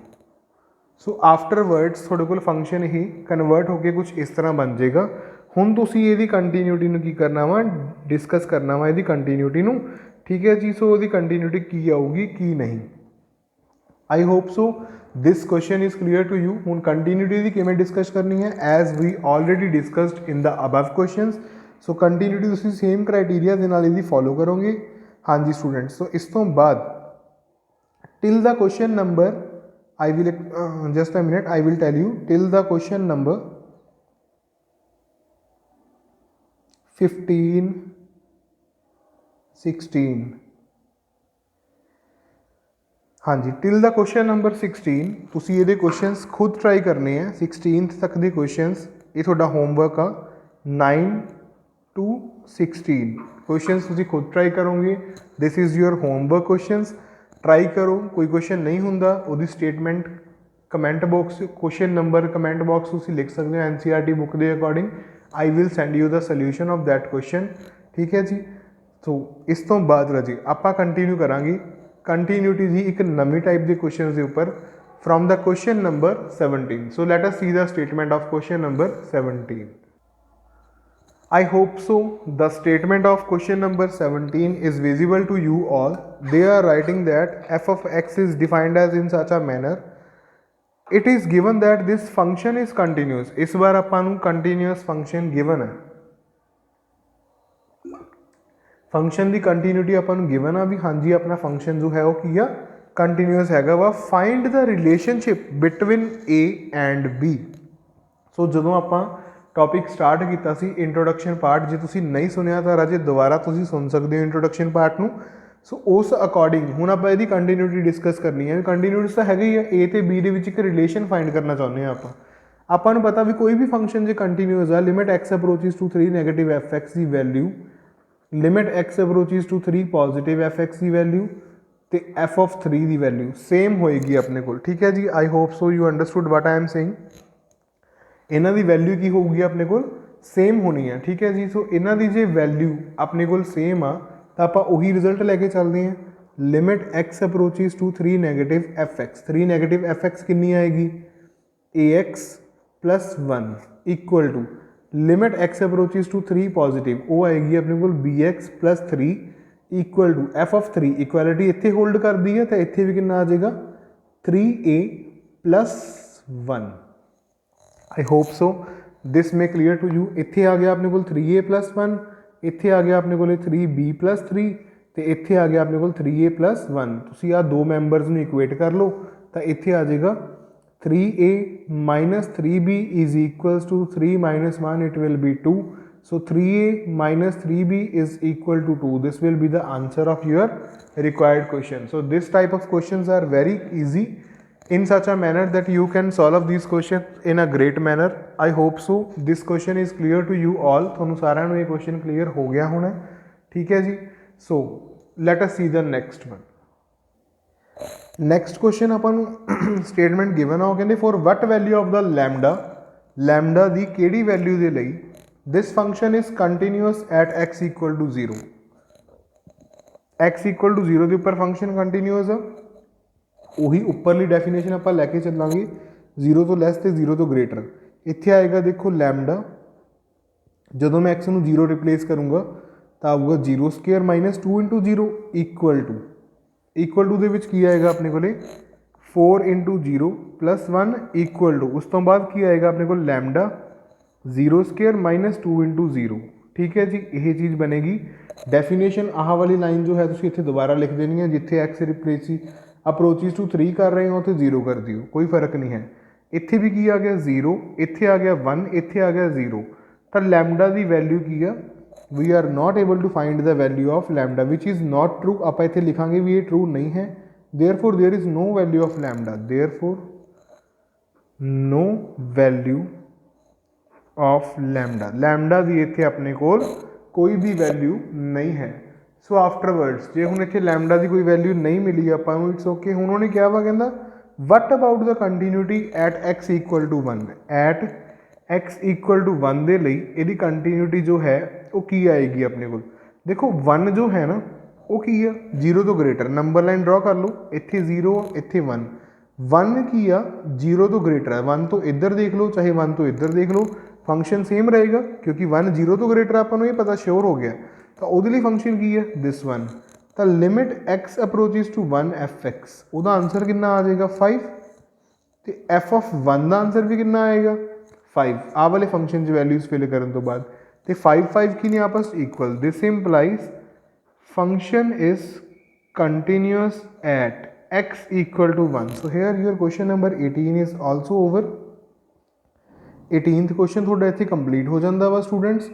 So afterwards ਤੁਹਾਡੇ ਕੋਲ ਫੰਕਸ਼ਨ ਇਹ ਕਨਵਰਟ ਹੋ ਕੇ ਕੁਝ ਇਸ ਤਰ੍ਹਾਂ ਬਣ ਜਾਏਗਾ। ਹੁਣ ਤੁਸੀਂ ਇਹਦੀ ਕੰਟੀਨਿਊਟੀ ਨੂੰ ਕੀ ਕਰਨਾ ਵਾ, ਡਿਸਕਸ ਕਰਨਾ ਵਾ ਇਹਦੀ ਕੰਟੀਨਿਊਟੀ ਨੂੰ, ਠੀਕ ਹੈ ਜੀ। ਸੋ ਉਹਦੀ ਕੰਟੀਨਿਊਟੀ ਕੀ ਆਊਗੀ ਕੀ ਨਹੀਂ। I hope so this question is clear to you. हुण कंटीन्यूटी की किवें डिस्कस करनी है as we already discussed in the above questions. So continuity तुसीं सेम क्राइटेरिया दे नाल इहदी फॉलो करोगे। हाँ जी स्टूडेंट्स, सो इस तो बाद till the question number I will just a minute I will tell you till the question number 15 16। हाँ जी, टिल द क्वेश्चन नंबर 16 तुसी ये क्वेश्चंस खुद ट्राई करने हैं। 16th तक के क्वेश्चंस ये थोड़ा होमवर्क आ 9 to 16 क्वेश्चंस तुसी खुद ट्राई करोगे। This is your homework questions. Try करो, कोई क्वेश्चन नहीं हुंदा उहदी statement comment box question number comment box तुसी लिख सकते हो NCERT बुक के according. I will send you the solution of that question, ठीक है जी। तो इस तो बाद राजी आपां कंटिन्यू करांगे कंटीन्यूटी जी एक नवी टाइप के क्वेश्चन के उपर from the question number 17। So let us see the statement of question number 17। I hope so the statement of question number 17 is visible to you all. They are writing that f of x is defined as in such a manner it is given that this function is continuous। इस बार आपां नूं continuous function given है, function की continuity अपन given आ भी हाँ जी अपना function जो है वो की आ कंटीन्यूअस हैगा वा। Find the relationship between a and b. So जो आप टॉपिक स्टार्ट किया सी इंट्रोडक्शन पार्ट, जो तुसी नहीं सुनिया तो राजे दोबारा तुसी सुन सकते हो इंट्रोडक्शन पार्ट नू। सो उस अकॉर्डिंग हुण आपां इहदी कंटीन्यूटी डिस्कस करनी है। कंटीन्यूटी तो हैगी है ए ते बी दे विच एक रिलेशन फाइंड करना चाहुंदे आ आपां। आपां नूं पता भी कोई भी फंक्शन जो कंटीन्यूअस आ limit x approaches to 3 negative f(x) की value limit x approaches to 3 positive f(x) की वैल्यू तो f of 3 की वैल्यू सेम होएगी अपने को, ठीक है जी। I hope so you understood what I am saying. इन्हां दी वैल्यू की होगी अपने को सेम होनी है, ठीक है जी। सो इन्हां दी जे वैल्यू अपने को सेम आ तो आप उही रिजल्ट लैके चलते हैं। Limit x approaches to 3 negative f(x) 3 negative f(x) कितनी आएगी ax plus 1 equal to limit x approaches to 3 positive वो आएगी अपने को bx plus 3 equal to f of 3 equality इत्थे होल्ड कर दी है तो इत्थे भी कितना आ जाएगा 3a plus 1। I hope so this may clear to you. इत्थे आ गया अपने को 3a प्लस 1, इत्थे आ गया अपने को 3b प्लस 3 तो इत्थे आ गया अपने को 3a प्लस 1। तुसी आ दो मैंबरस नूं इक्वेट कर लो तो इत्थे आ जाएगा 3a minus 3b is equals to 3 minus 1 it will be 2। So 3a minus 3b is equal to 2। This will be the answer of your required question। So this type of questions are very easy in such a manner that you can solve these questions in a great manner। I hope so this question is clear to you all। तुहानू सारिਆਂ ਨੂੰ ਇਹ question clear हो गया होना, ठीक है जी। So let us see the next one। Next question अपन स्टेटमेंट गिवन आ कहते for what value of the lambda lambda की किहड़ी वैल्यू के लिए this function is continuous at x equal to 0। x equal to 0 के उपर फंक्शन कंटीन्यूअस आ। उही उपरली डेफिनेशन आप लैके चलांगे 0 तो लैस तो 0 तो ग्रेटर। इत्थे आएगा देखो लैमडा जदों मैं x नूं 0 रिप्लेस करूँगा तो आऊगा 0 square minus 2 into 0 equal to दे विच की आएगा अपने को 4 इंटू 0 प्लस 1 इक्वल टू उस तो बाद की आएगा अपने को लैमडा 0 स्केयर माइनस 2 इंटू 0, ठीक है जी। यही चीज़ बनेगी। डेफिनेशन आह वाली लाइन जो है तुम इतने दोबारा लिख देनी है जिथे एक्स रिप्लेस अप्रोचिज टू 3 कर रहे हो तो 0 कर दियो, कोई फर्क नहीं है। इत्थे भी की आ गया 0, इत्थे आ गया 1, इत्थे आ गया 0। तो लैमडा की वैल्यू की आ we are not able to find the value of lambda which is not true. आप इतने लिखांगे भी ये ट्रू नहीं है। Therefore there is no value of lambda, therefore no value of lambda, lambda की इत्थे अपने कोल कोई भी वैल्यू नहीं है। सो आफ्टरवर्ड्स जे हुण इत्थे लैमडा की कोई वैल्यू नहीं मिली आपां नूं, इट्स ओके। हुण उन्होंने क्या वा कहंदा what about the continuity at x equal to 1, at x equal to 1 दे लई इहदी कंटीन्यूटी जो है वो की आएगी अपने कोल। देखो 1 जो है ना वो की है 0 तो ग्रेटर, नंबर लाइन ड्रॉ कर लो, इत्थे 0 इत्थे 1, 1 की आ 0 तो ग्रेटर है, 1 तो इधर देख लो चाहे 1 तो इधर देख लो, फंक्शन सेम रहेगा क्योंकि 1 0 तो ग्रेटर आपां नूं ये पता श्योर हो गया। तो उहदे लई फंक्शन की है दिस वन। तो limit x approaches to 1 f x, उहदा आंसर कितना आ जाएगा 5, तो एफ ऑफ 1 का आंसर भी कितना आएगा 5। आ वाले फंक्शन च वैल्यूज फिल करने तो बाद तो 5 की ने आपस equal, this implies function is continuous at x equal to 1। so here your question number 18 is also over। 18th question थोड़ा इत्थे कंप्लीट हो जाता वा students.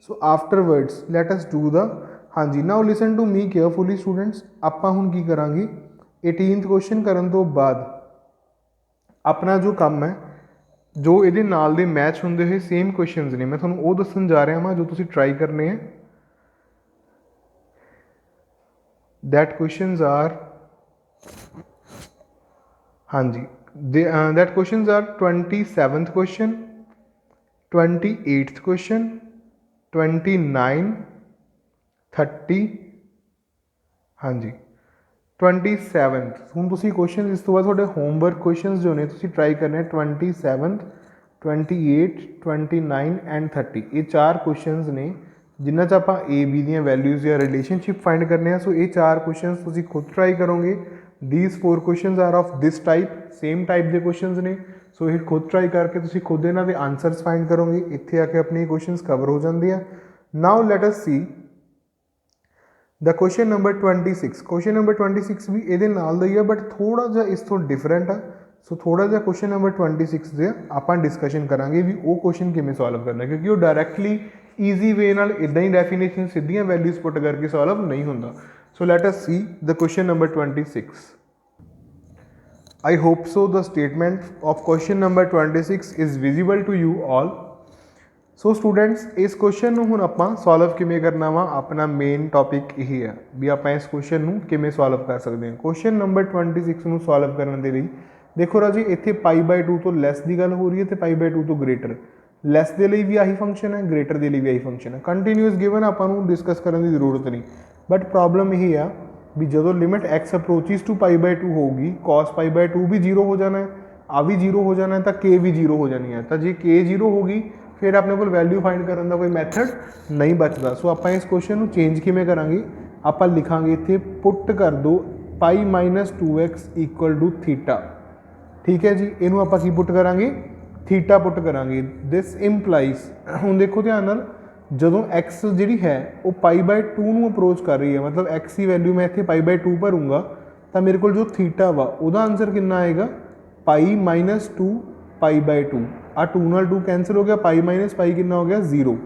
So afterwards let us do the, हाँ जी now listen to me carefully students. आपां हुण की करांगे 18th क्वेश्चन करन तो बाद अपना जो काम है जो इहदे नाल दे मैच हुंदे होए सेम क्वेश्चनस ने मैं तुहानूं वो दस्सण जा रहा वां जो तुसीं ट्राई करने हैं। दैट क्वेश्चनस आर, हाँ जी that question are 27th question, 28th question, 29, 30, हाँ जी 27th। हुण तुसीं क्वेश्चन इस तो बाद तुहाडे होमवर्क क्वेश्चन जो ने तुसीं ट्राई करने 27th, 28, 29 एंड 30। ये 4 क्वेश्चन ने जिन्हां च आपां ए बी दी वैल्यूज़ या रिलेशनशिप फाइंड करने हैं। सो ये 4 क्वेश्चन तुसीं खुद ट्राई करोगे। These 4 question are of this type, same type के क्वेश्चन ने। सो ये खुद ट्राई करके तुसीं खुद इन्हां दे आंसरस फाइंड करोगे। इत्थे आके अपने क्वेश्चन कवर हो जाते हैं। Now let us see the question number 26। Question number 26 भी ये नाल दा ही है बट थोड़ा जा इस तो डिफरेंट है। सो थोड़ा जा क्वेश्चन नंबर 26 दे आपां डिस्कशन करांगे भी वो क्वेश्चन किवें सॉल्व करना, क्योंकि वो डायरैक्टली ईजी वे नाल इदां ही डेफिनेशन सीधियां वैल्यूज़ पुट करके सॉल्व नहीं होंदा। So let us see the question number 26। I hope so the statement of question number 26 is visible to you all। So students इस क्वेश्चन ਨੂੰ ਹੁਣ ਆਪਾਂ ਸੋਲਵ ਕਿਵੇਂ ਕਰਨਾ ਵਾ, ਆਪਣਾ ਮੇਨ ਟੌਪਿਕ ਇਹੀ ਹੈ ਵੀ ਆਪਾਂ ਇਸ क्वेश्चन ਨੂੰ ਕਿਵੇਂ ਸੋਲਵ ਕਰ ਸਕਦੇ ਹਾਂ। क्वेश्चन ਨੰਬਰ 26 ਨੂੰ ਸੋਲਵ ਕਰਨ ਦੇ ਲਈ ਦੇਖੋ ਰਾਜੀ ਇੱਥੇ π/2 ਤੋਂ ਲੈਸ ਦੀ ਗੱਲ ਹੋ ਰਹੀ ਹੈ ਤੇ π/2 ਤੋਂ ਗ੍ਰੇਟਰ। ਲੈਸ ਦੇ ਲਈ ਵੀ ਆਹੀ ਫੰਕਸ਼ਨ ਹੈ, ਗ੍ਰੇਟਰ ਦੇ ਲਈ ਵੀ ਆਹੀ ਫੰਕਸ਼ਨ ਹੈ। ਕੰਟੀਨਿਊਸ ਗਿਵਨ ਆਪਾਂ ਨੂੰ ਡਿਸਕਸ ਕਰਨ ਦੀ ਜ਼ਰੂਰਤ ਨਹੀਂ, ਬਟ ਪ੍ਰੋਬਲਮ ਇਹ ਆ भी जो लिमिट एक्स अप्रोचिज टू π/2 होगी cos π/2 भी 0 हो जाना है, आ भी 0 हो जाना है, तो k भी 0 हो जानी है। तो जे k 0 होगी फिर अपने को वैल्यू फाइंड करने का कोई मैथड नहीं बचता। सो आप इस क्वेश्चन को चेंज किमें करांगे, आप लिखांगे इत्थे पुट कर दो π-2x इक्वल टू थीटा। ठीक है जी, इनू आप की पुट करांगे थीटा पुट करांगे। दिस इंप्लाइज हुण देखो ध्यान नाल ਜਦੋਂ x ਜਿਹੜੀ ਹੈ ਉਹ π/2 ਨੂੰ ਅਪਰੋਚ ਕਰ ਰਹੀ ਹੈ, मतलब x ਦੀ ਵੈਲਿਊ ਮੈਂ ਇੱਥੇ π/2 ਭਰੂੰਗਾ ਤਾਂ ਮੇਰੇ ਕੋਲ ਜੋ ਥੀਟਾ ਵਾ ਉਹਦਾ ਆਨਸਰ ਕਿੰਨਾ ਆਏਗਾ π-2 π/2। ਆ 2 ਨਾਲ 2 ਕੈਂਸਲ ਹੋ ਗਿਆ, π-π ਕਿੰਨਾ ਹੋ ਗਿਆ 0।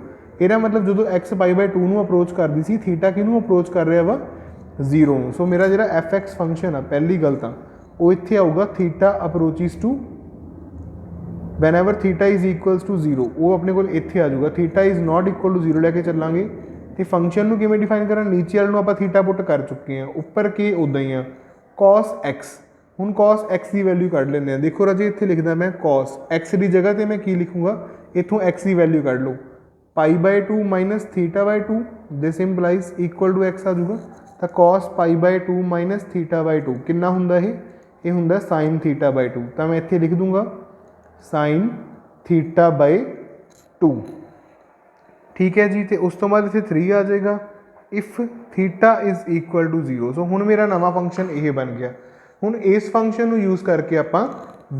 ਇਹਦਾ ਮਤਲਬ ਜਦੋਂ x π/2 ਨੂੰ ਅਪਰੋਚ ਕਰਦੀ ਸੀ ਥੀਟਾ ਕਿਹਨੂੰ ਅਪਰੋਚ ਕਰ ਰਿਹਾ ਵਾ 0 ਨੂੰ। ਸੋ ਮੇਰਾ ਜਿਹੜਾ fx ਫੰਕਸ਼ਨ ਆ ਪਹਿਲੀ ਗੱਲ ਤਾਂ ਉਹ ਇੱਥੇ ਆਊਗਾ theta approaches to whenever theta is equals to 0 वो अपने को इत्थे आ जाऊगा। Theta is not equal to 0 लैके चलांगे तो फंक्शन को किमें डिफाइन करा, नीचे वाले आप थीटा पुट कर चुके हैं, उपर के उदा ही आ cos x। हुण cos x की वैल्यू कढ़ लेंगे। देखो राजे इत्थे लिखदा मैं cos x की जगह तो मैं की लिखूँगा, इत्थों x की वैल्यू कढ़ लो π/2 minus θ/2, this implies equal to x आ जाऊगा। तो cos π/2 माइनस θ/2 कितना हुंदा ये हुंदा sin θ/2। तो मैं इत्थे लिख दूँगा sin θ/2। ठीक है जी, तो उस तो बाद इत्थे 3 आ जाएगा if theta is equal to 0। So हुण मेरा नवा फंक्शन ये बन गया। हुण इस फंक्शन को यूज़ करके आपां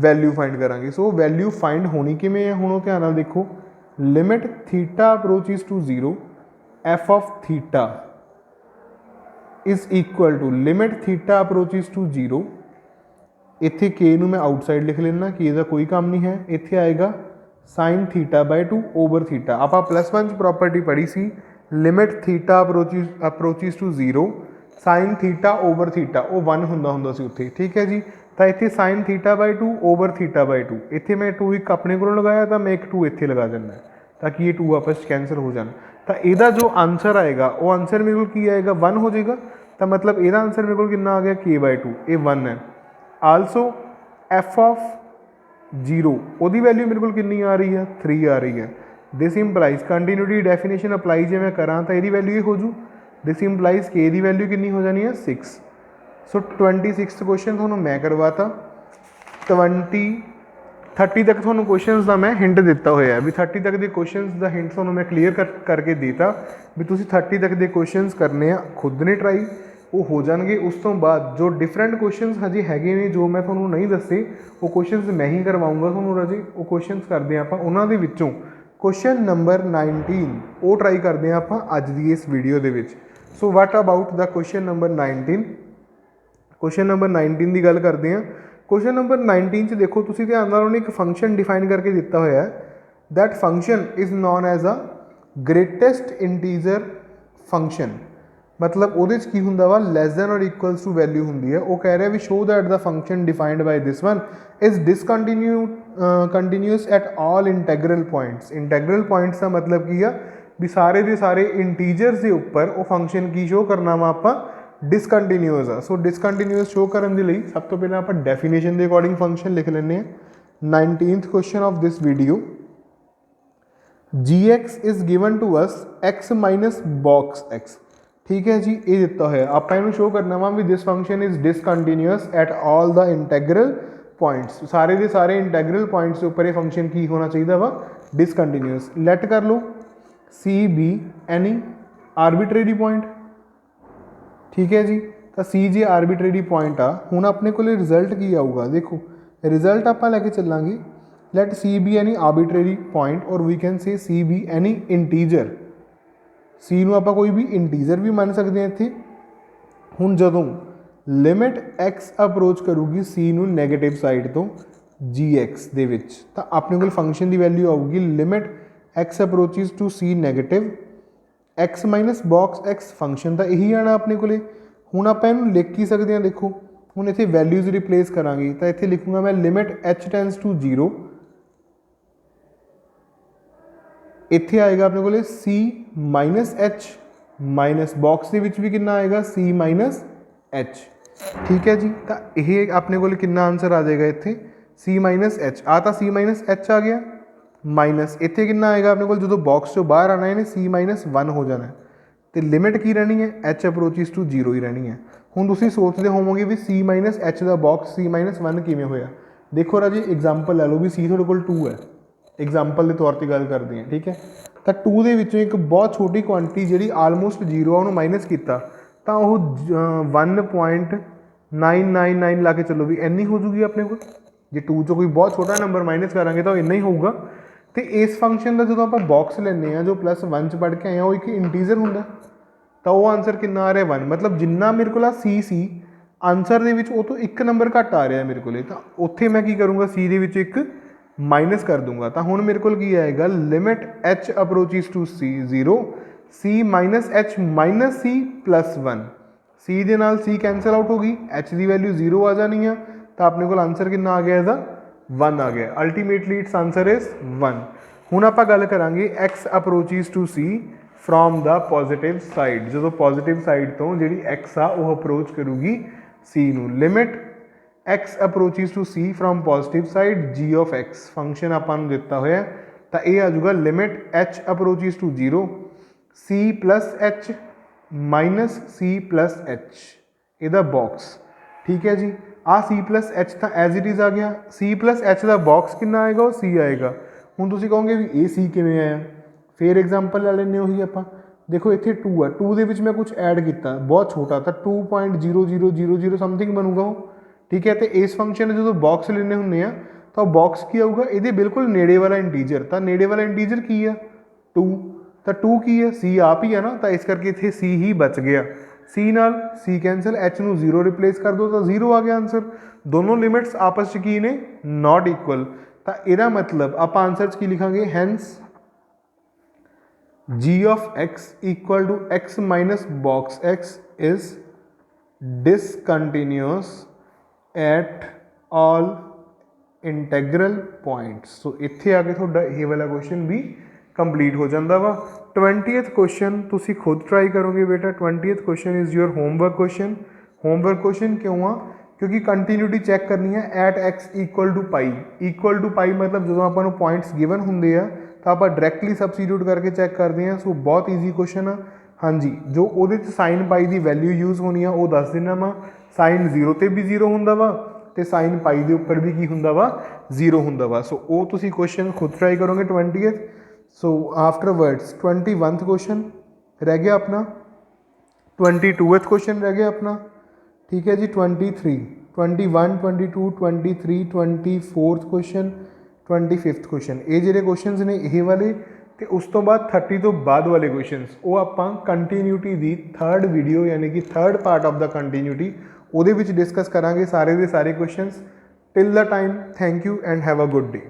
वैल्यू फाइंड करांगे। सो वैल्यू फाइंड होनी किवें है, हुण ध्यान नाल देखो limit theta approaches to 0 f of theta is equal to limit theta approaches to 0। इत्थे के नूं मैं आउटसाइड लिख लेना, के दा कोई काम नहीं है। इत्थे आएगा sin θ/2 ओवर थीटा। आप +1 प्रॉपर्टी पढ़ी सी limit theta approaches to 0 sin theta over theta वो 1 हुंदा सी उत्थे। ठीक है जी, तो इत्थे sin θ/2 ओवर θ/2 इत्थे मैं 2 एक अपने को लगाया तो मैं एक 2 इत्थे लगा देना। ताकि ये 2 आपस कैंसल हो जाए। तो ਇਹਦਾ जो आंसर आएगा वो आंसर मेरे को की आएगा 1 हो जाएगा। तो मतलब ਇਹਦਾ आंसर मेरे को कितना आ गया k/2, ये 1 है। आलसो f ऑफ 0 ਉਹਦੀ वैल्यू मेरे को कितनी आ रही है 3 आ रही है। This implies continuity definition apply जे मैं करा तो यदी वैल्यू ये हो जू। दिस इंप्लाइज के दी वैल्यू कितनी हो जानी है 6। सो 26 क्वेश्चन थोड़ा मैं करवाता। 30 तक थोड़ा क्वेश्चन का मैं हिंट दिता होया भी 30 तक के क्वेश्चन का हिंट थोड़ा मैं क्लीयर करके देता भी तुम 30 तक के क्वेश्चन करने आ खुद ने ट्राई वो हो जाएंगे। उस तो बाद जो डिफरेंट क्वेश्चन हजे है ने जो मैं थोड़ा नहीं दसे वो क्वेश्चन मैं ही करवाऊँगा थोड़ा राजे। वो क्वेश्चन करते हैं आप उन्होंने विचों क्वेश्चन नंबर 19 वो ट्राई करते हैं आप अज की इस वीडियो के। So what about the question number 19। Question number 19 की गल करते हैं। क्वेश्चन नंबर 19 च देखो तुसीं ध्यान नाल उन्होंने एक फंक्शन डिफाइन करके दिता होया है। That function is known as a greatest integer function. मतलब वो की हुंदा वा लैस दैन और इक्वल्स टू वैल्यू हुंदी है। वो कह रहा है भी show that the function defined by this one is continuous at all integral points. Integral points का मतलब की है भी सारे के सारे इंटीजर्स के उपर वो फंक्शन की शो करना वा आपां डिसकंटीन्यूअस आ। सो डिसकंटीन्यूअस शो करने के लिए सब तो पहले आप डेफिनेशन के अकॉर्डिंग फंक्शन लिख लें। 19th question of this video gx is given to us x minus box x। ठीक है जी, ये दिता है आप शो करना वा भी this function is discontinuous at all the integral points. सारे के सारे इंटैग्रल पॉइंट्स के उपर ये फंक्शन की होना चाहिए वा डिसकंटीन्यूअस। लैट कर लो c be any arbitrary point. ठीक है जी, तो सी जे आरबिट्रेरी पॉइंट आ। हुण अपने को रिजल्ट की आऊगा देखो रिजल्ट आप लैके चलांगे। Let c be any arbitrary point और we can say c be any integer. C नूं आपां कोई भी इंटीजर भी मान सकते हैं इत्थे। हुण जदों लिमिट एक्स अप्रोच करूगी सी नूं नैगेटिव साइड तो जी एक्स दे विच तां अपने कोल फंक्शन की वैल्यू आऊगी limit x approaches to c negative x minus box x. Function तो यही आना अपने को। हुण आपां इहनूं लिख ही सकते हैं। देखो हुण इत्थे वैल्यूज़ रिप्लेस करांगे तो इत्थे लिखूंगा मैं लिमिट एच टेंस टू 0। इत्थे आएगा अपने को सी माइनस एच माइनस बॉक्स के विच भी कितना आएगा सी माइनस एच। ठीक है जी, तो यह अपने को कितना आंसर आ जाएगा इत्थे सी माइनस एच। आ तो सी माइनस एच आ गया माइनस इत्थे कितना आएगा अपने को जो बॉक्स चो बाहर आना है सी माइनस 1 हो जाना है। तो लिमिट की रहनी है एच अप्रोचिज टू 0 ही रहनी है। हुण तुसीं सोचते होवोगे भी सी माइनस एच का बॉक्स सी माइनस 1 किवें होया। देखो राजी एग्जाम्पल लै लो भी सी थोड़े कोल 2 है। एग्जाम्पल के तौर पर गल करते हैं। ठीक है, तो 2 के विचों एक बहुत छोटी क्वांटिटी जी आलमोस्ट 0 आ उन्होंने माइनस किया तो वह 1.999 ला के चलो भी इन्नी हो जूगी अपने को। जे 2 चो कोई बहुत छोटा नंबर माइनस करांगे तो इन्ना ही होगा। तो इस फंक्शन का जो आप बॉक्स लेने जो +1 च पढ़ के आए वो एक इंटीजर होंगे तो वो आंसर कितना आ रहा है 1। मतलब जिन्ना मेरे को सी आंसर के तो एक नंबर घट आ रहा है मेरे को। तो उत्थे मैं की करूँगा सी के एक माइनस कर दूंगा। तो हुण मेरे को आएगा limit H approaches to C 0 C minus H minus C +1। C के नाल सी कैंसल आउट होगी एच की वैल्यू 0 आ जानी है। तो अपने को आंसर कितना आ गया इसका 1 आ गया। Ultimately it's answer is 1। हुण आपां गल करांगे x approaches to c from the positive side. जो पॉजिटिव साइड तो जी एक्स आ वो अप्रोच करूगी सी नूं। Limit x approaches to c from positive side g of x function आपां नूं दिता होया। तो यह आ जाऊगा limit H approaches to 0 c plus h minus c plus h इहदा बॉक्स। ठीक है जी, आ सी प्लस एच तो एज इट इज़ आ गया। सी प्लस एच का बॉक्स कितना आएगा वो सी आएगा। हुण तुसीं कहोगे भी ये सी किवें आया। फिर एग्जाम्पल लै लैंदे उही आपां। देखो इत्थे 2 है 2 दे विच मैं कुछ ऐड किया बहुत छोटा तो 2.0000 समथिंग बनूगा वो। ठीक है, तो इस फंक्शन जो बॉक्स लेने होंगे तो बॉक्स की आऊगा ये बिल्कुल नेड़े वाला इंटीजर। तो नेड़े वाला इंटीजर की है 2 तो 2 की है सी आप ही है ना। तो इस करके इत्थे सी ही बच गया। सी नाल सी कैंसल एच नूं 0 रिप्लेस कर दो तो 0 आ गया आंसर। दोनों लिमिट्स आपस की ने नॉट इक्वल। तो यदा मतलब आप आंसर की लिखांगे hence g of x equal to x minus box x is discontinuous at all integral points. So इत्थे आके थोड़ा ये वाला क्वेश्चन भी ਕੰਪਲੀਟ ਹੋ ਜਾਂਦਾ ਵਾ। 20th क्वेश्चन ਤੁਸੀਂ ਖੁਦ ਟਰਾਈ ਕਰੋਗੇ बेटा। 20th question is your homework question. Homework question क्यों आ? क्योंकि कंटीन्यूटी चैक करनी है at x equal to pi. Equal to pi मतलब जो ਆਪਾਂ ਨੂੰ पॉइंट्स गिवन होंगे आ तो आप डायरैक्टली सबस्टिट्यूट करके चैक करते हैं। सो बहुत ईजी क्वेश्चन आ। हाँ जी, जो वो साइन पाई की वैल्यू यूज़ होनी है वो दस देना वा। साइन 0 ਤੇ भी 0 होंगे वा तो साइन पाई के उपर भी की होंगे वा 0 होंगे वा। सो वो तुसी क्वेश्चन खुद ट्राई करोगे 20th। सो आफ्टरवर्ड्स 21th क्वेश्चन रह गया अपना, 22th क्वेश्चन रह गया अपना, ठीक है जी। 23, 21, 22, 23, 24th क्वेश्चन, 25th क्वेश्चन। ये ਜਿਹੜੇ क्वेश्चन ने ये वाले तो उस तो बाद 30 तो बाद वाले क्वेश्चनस वो आपां कंटीन्यूटी की 3rd वीडियो यानी कि 3rd part of the continuity वो डिस्कस करांगे सारे के सारे questions. Till the time thank you and have a good day.